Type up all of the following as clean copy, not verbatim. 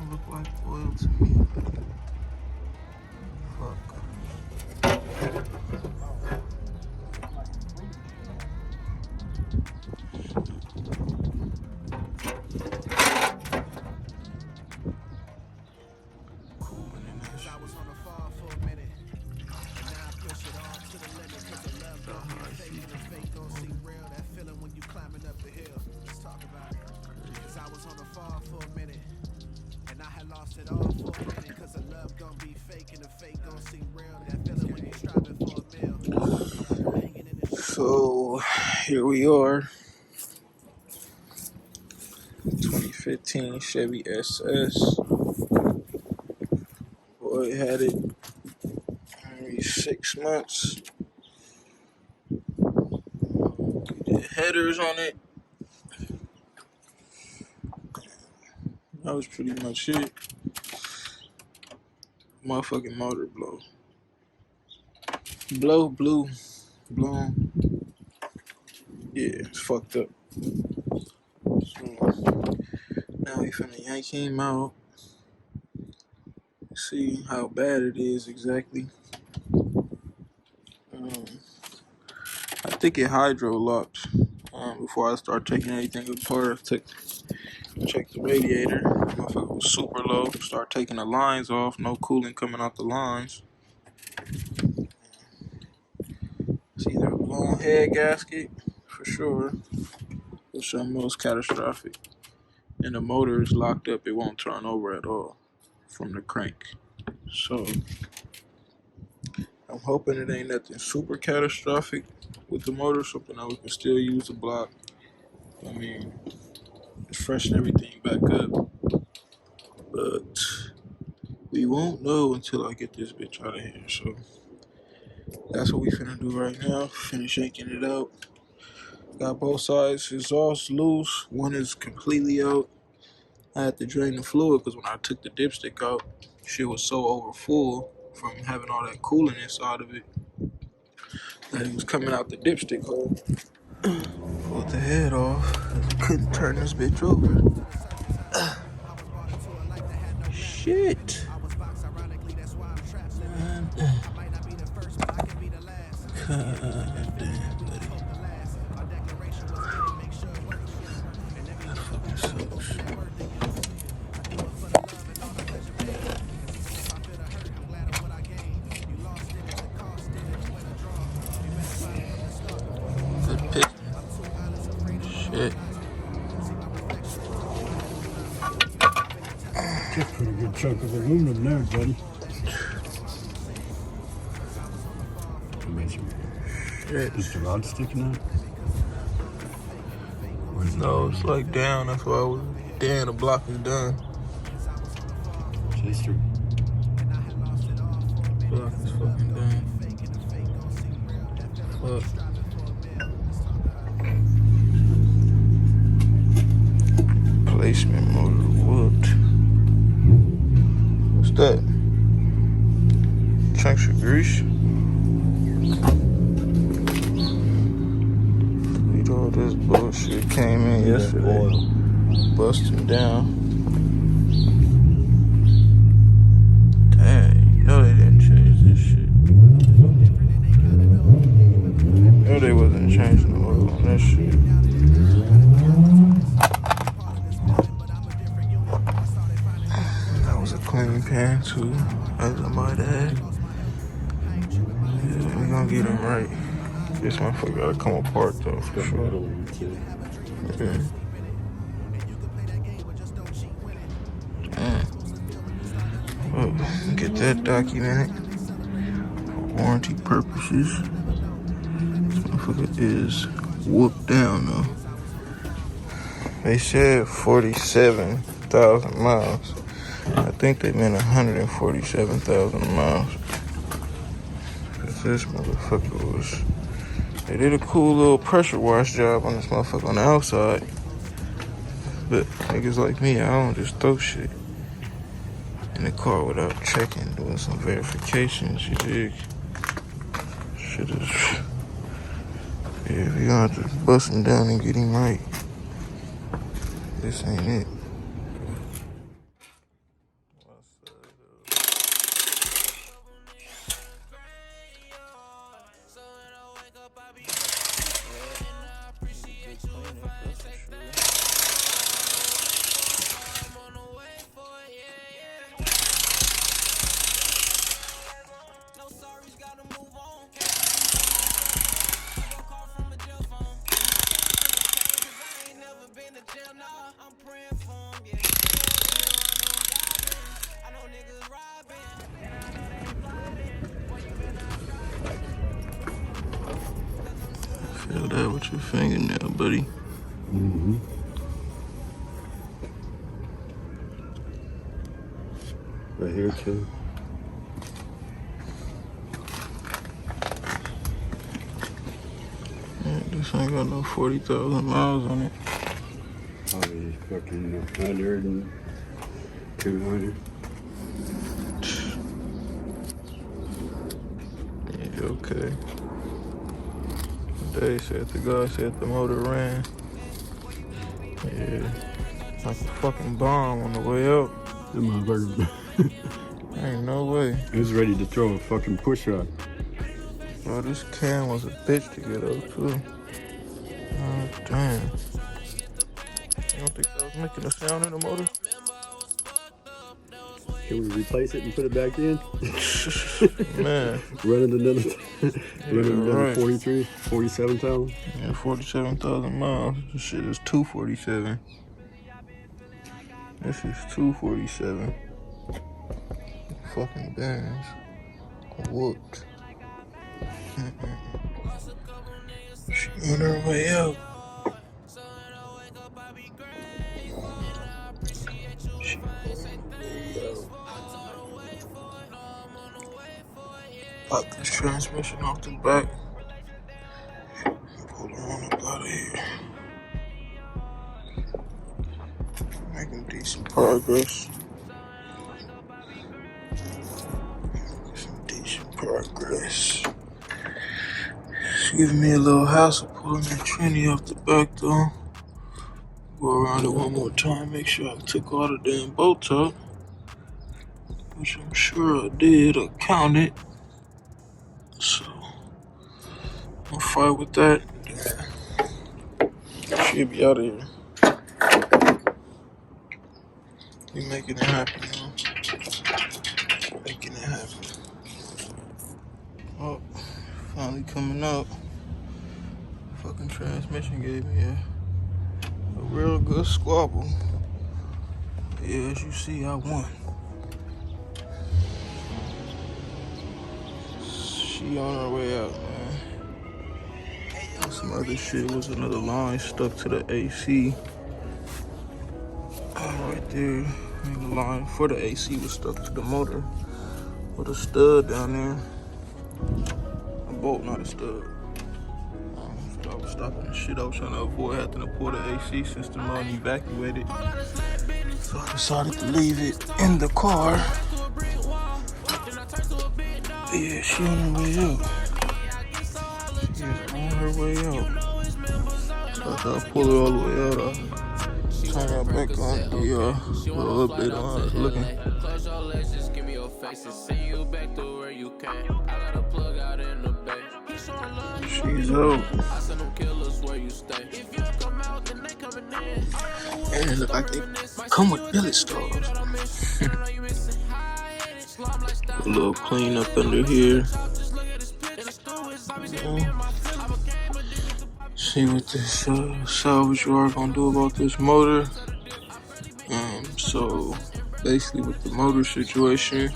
look like oil to me. Fuck. So here we are, 2015 Chevy SS. Boy, had it maybe 6 months. We did headers on it. That was pretty much it. Motherfucking motor blew. Blown. Yeah, it's fucked up. So now we finna yank him out. See how bad it is exactly. I think it hydro locked. Before I start taking anything apart, check the radiator. Motherfucker was super low. Start taking the lines off. No cooling coming out the lines. It's either a blown head gasket for sure, or something else catastrophic. And the motor is locked up. It won't turn over at all from the crank. So I'm hoping it ain't nothing super catastrophic with the motor, something that we can still use the block. I mean, freshen everything back up. But we won't know until I get this bitch out of here. So that's what we finna do right now. Finish shaking it out. Got both sides exhaust loose. One is completely out. I had to drain the fluid because when I took the dipstick out, shit was so over full from having all that coolant inside of it that it was coming out the dipstick hole. Pulled the head off. Couldn't turn this bitch over. Shit. God damn, buddy. That fucking sucks. Good pick. Shit. Just pretty good chunk of aluminum there, buddy. Shit. Is the rod sticking out? No, it's like down. That's why I was. Damn, the block is done. Chester. Block is fucking done. Fuck. Placement motor whooped. What's that? Chunks of grease? All this bullshit came in yesterday. Busting down. Dang, you know they didn't change this shit. You know they wasn't changing the oil on this shit. That was a clean pan too, as I might add. Yeah, we gonna get them right. This motherfucker gotta come apart though, for sure. Okay. Well, get that documented for warranty purposes. This motherfucker is whooped down though. They said 47,000 miles. I think they meant 147,000 miles. Cause this motherfucker was. They did a cool little pressure wash job on this motherfucker on the outside. But niggas like me, I don't just throw shit in the car without checking, doing some verifications, you dig? Shit is... Yeah, we gonna have to bust him down and get him right. This ain't it. Feel that with your fingernail, buddy. Mm-hmm. Right here too. Yeah, this ain't got no 40,000 miles on it. Probably fucking 100 and 200. Yeah, okay. They said the guy said the motor ran. Yeah, like a fucking bomb on the way out. That motherfucker Ain't no way. was ready to throw a fucking push rod. Bro, this can was a bitch to get up too. Oh, damn. You don't think that was making a sound in the motor? Can we replace it and put it back in? Man. Running another right. 43, 47,000. Yeah, 47,000 miles. This shit is 247. This is 247. Fucking bands. Whooped. She on her way out. Pop this transmission off the back. Pull her on up out of here. Making decent progress. Some decent progress. She's giving me a little hassle pulling that tranny off the back though. Go around it one more time, make sure I took all the damn bolts out. Which I'm sure I did, I counted. So, I'll fight with that. She'll be out of here. We making it happen, man. Making it happen. Oh, finally coming out. Fucking transmission gave me a real good squabble. Yeah, as you see, I won. She on her way out, man. Some other shit was another line stuck to the AC. Right there. And the line for the AC was stuck to the motor with a stud down there. A bolt, not a stud. So I was stopping the shit. I was trying to avoid having to pull the AC system on and evacuate it. So I decided to leave it in the car. Yeah, she on her way out. She is on her way out. So after I pull her all the way out, I turn her back on the little update on how it's looking. She's out. And it look like they come with billet stars. A little clean up under here. See what this salvage yard gonna do about this motor. So basically with the motor situation,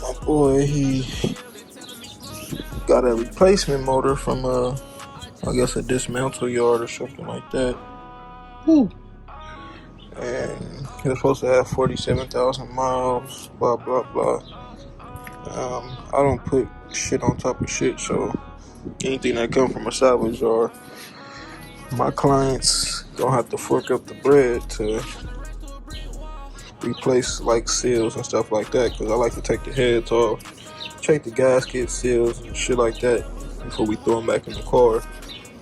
my boy, he got a replacement motor from I guess a dismantle yard or something like that. Woo. And he was supposed to have 47,000 miles, blah, blah, blah. I don't put shit on top of shit, so anything that comes from a salvage yard, my clients gonna have to fork up the bread to replace like seals and stuff like that, because I like to take the heads off, check the gasket seals and shit like that before we throw them back in the car.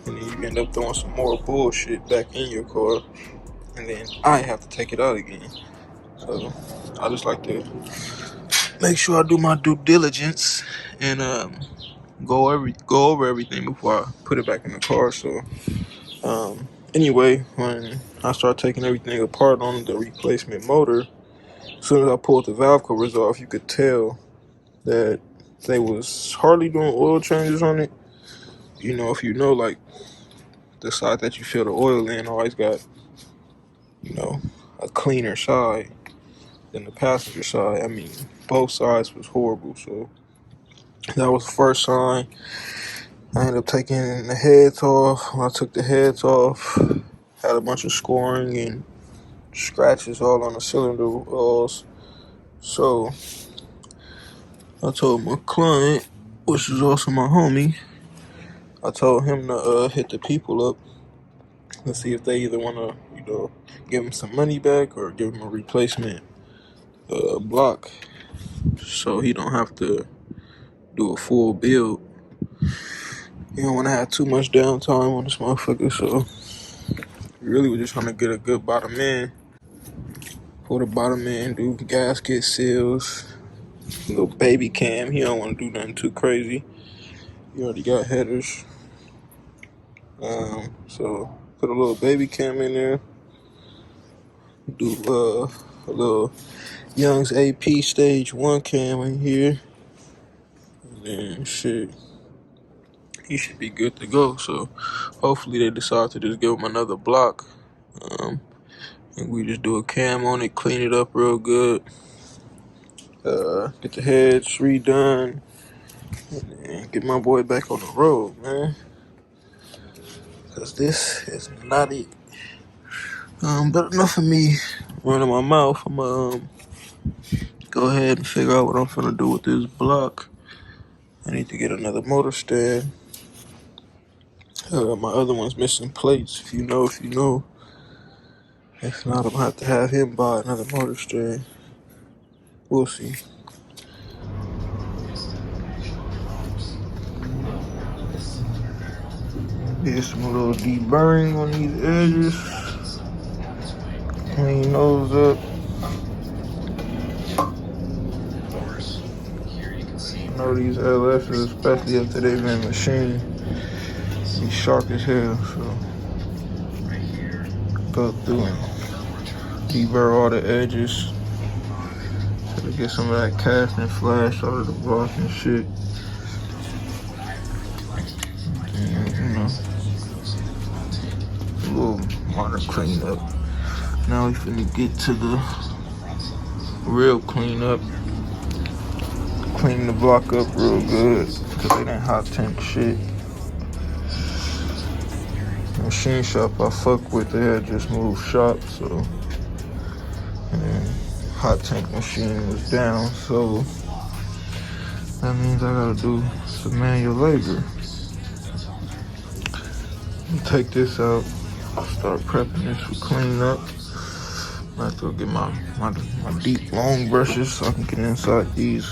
And then you end up throwing some more bullshit back in your car, and then I have to take it out again. So I just like to make sure I do my due diligence and go over everything before I put it back in the car. So anyway, when I start taking everything apart on the replacement motor, as soon as I pulled the valve covers off, you could tell that they was hardly doing oil changes on it. You know, if you know, like, the side that you fill the oil in always got, you know, a cleaner side than the passenger side. I mean, both sides was horrible. So that was the first sign. I ended up taking the heads off. When I took the heads off, had a bunch of scoring and scratches all on the cylinder walls. So I told my client, which is also my homie, I told him to hit the people up and see if they either want to, give him some money back or give him a replacement block, so he don't have to do a full build. You don't want to have too much downtime on this motherfucker, so really we're just trying to get a good bottom end. Pull the bottom end, do gasket seals, little baby cam. He don't want to do nothing too crazy. He already got headers. So put a little baby cam in there. Do a little Young's AP stage 1 cam in here. And then shit, he should be good to go. So hopefully they decide to just give him another block. And we just do a cam on it, clean it up real good. Get the heads redone. And get my boy back on the road, man. Cause this is not it. But enough of me running my mouth. I'm go ahead and figure out what I'm finna do with this block. I need to get another motor stand. My other one's missing plates. If you know, you know. If not, I'm gonna have to have him buy another motor stand. We'll see. Get some little deburring on these edges. Clean those up. I know these LSs, especially after they've been machined, be sharp as hell, so go through and deburr all the edges to get some of that casting flash out of the block and shit. And, a little water cleanup. Now we finna get to the real cleanup. Clean the block up real good, because they didn't hot tank shit. Machine shop I fuck with, they had just moved shop, so. And hot tank machine was down, so that means I gotta do some manual labor. Take this out, start prepping this for cleanup. I have to get my deep long brushes so I can get inside these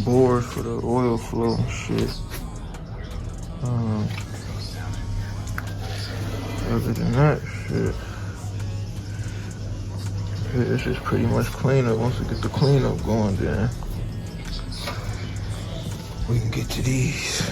boards for the oil flow and shit. Other than that shit, it's just pretty much cleanup. Once we get the cleanup going, then we can get to these.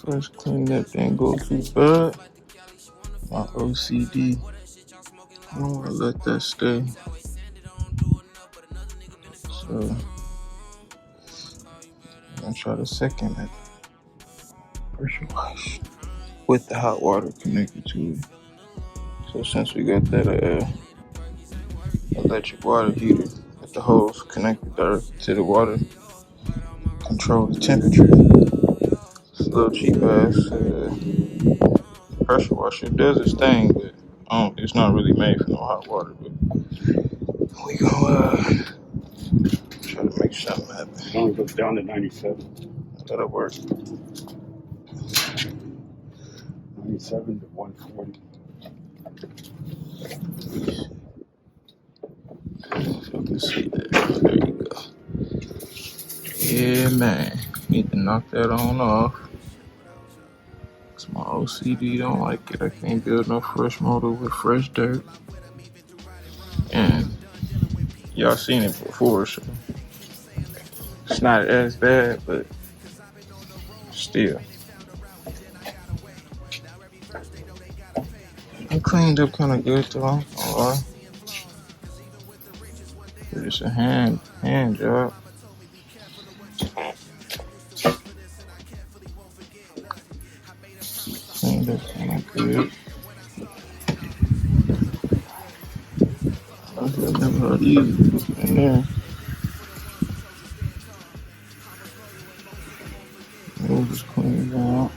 First clean that thing go too bad. My OCD. I don't want to let that stay. So I'm gonna try to second it. Pressure wash with the hot water connected to it. So since we got that electric water heater with the hose connected directly to the water, control the temperature. This little cheap ass pressure washer does its thing, but it's not really made for no hot water. But we gonna try to make something happen. It only goes down to 97. That'll work. 97 to 140. So you can see that. There you go. Yeah, man. Need to knock that on off. Cause my OCD don't like it. I can't build no fresh motor with fresh dirt. And y'all seen it before, so it's not as bad, but still. I cleaned up kind of good though. I ain't gonna lie. It's a hand job. Cleaned up kind of good. I should never had these in there. It was just cleaned out.